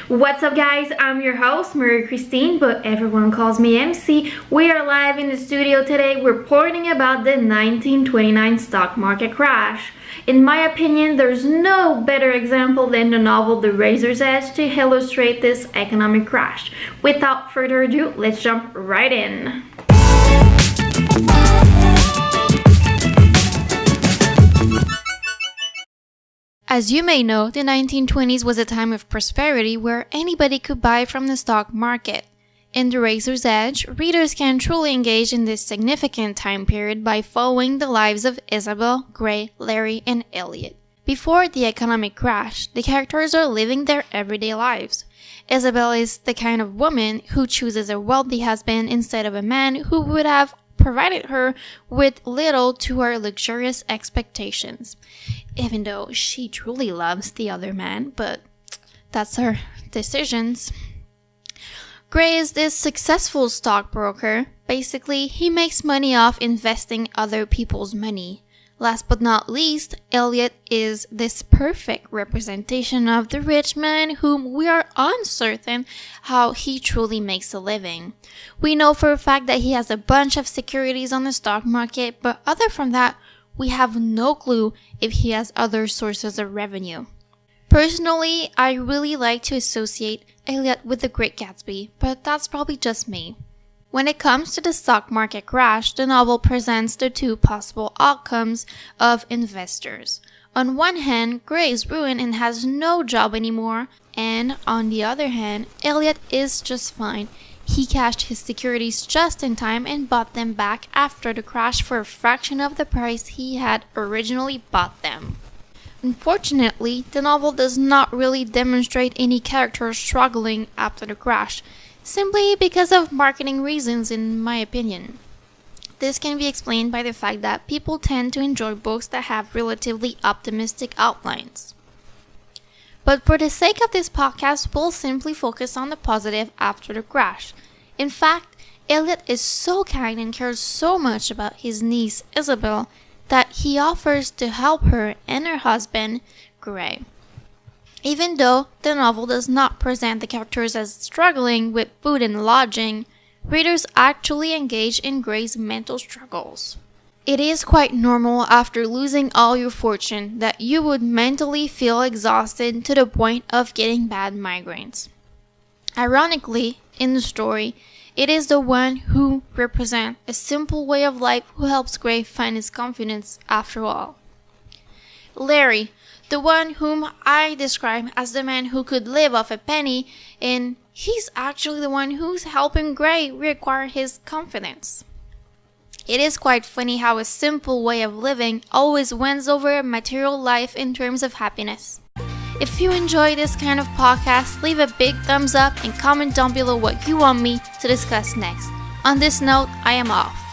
What's up, guys? I'm your host, Marie Christine, but everyone calls me MC. We are live in the studio today reporting about the 1929 stock market crash. In my opinion, there's no better example than the novel The Razor's Edge to illustrate this economic crash. Without further ado, let's jump right in. As you may know, the 1920s was a time of prosperity where anybody could buy from the stock market. In The Razor's Edge, readers can truly engage in this significant time period by following the lives of Isabel, Gray, Larry, and Elliot. Before the economic crash, the characters are living their everyday lives. Isabel is the kind of woman who chooses a wealthy husband instead of a man who would have provided her with little to her luxurious expectations. Even though she truly loves the other man, but that's her decisions. Gray is this successful stockbroker. Basically, he makes money off investing other people's money. Last but not least, Elliot is this perfect representation of the rich man whom we are uncertain how he truly makes a living. We know for a fact that he has a bunch of securities on the stock market, but other from that, we have no clue if he has other sources of revenue. Personally, I really like to associate Elliot with The Great Gatsby, but that's probably just me. When it comes to the stock market crash, the novel presents the two possible outcomes of investors. On one hand, Gray is ruined and has no job anymore, and on the other hand, Elliot is just fine. He cashed his securities just in time and bought them back after the crash for a fraction of the price he had originally bought them. Unfortunately, the novel does not really demonstrate any characters struggling after the crash, simply because of marketing reasons, in my opinion. This can be explained by the fact that people tend to enjoy books that have relatively optimistic outlines. But for the sake of this podcast, we'll simply focus on the positive after the crash. In fact, Elliot is so kind and cares so much about his niece, Isabel, that he offers to help her and her husband, Gray. Even though the novel does not present the characters as struggling with food and lodging, readers actually engage in Gray's mental struggles. It is quite normal after losing all your fortune that you would mentally feel exhausted to the point of getting bad migraines. Ironically, in the story, it is the one who represents a simple way of life who helps Gray find his confidence after all. Larry, the one whom I describe as the man who could live off a penny, and he's actually the one who's helping Gray reacquire his confidence. It is quite funny how a simple way of living always wins over a material life in terms of happiness. If you enjoy this kind of podcast, leave a big thumbs up and comment down below what you want me to discuss next. On this note, I am off.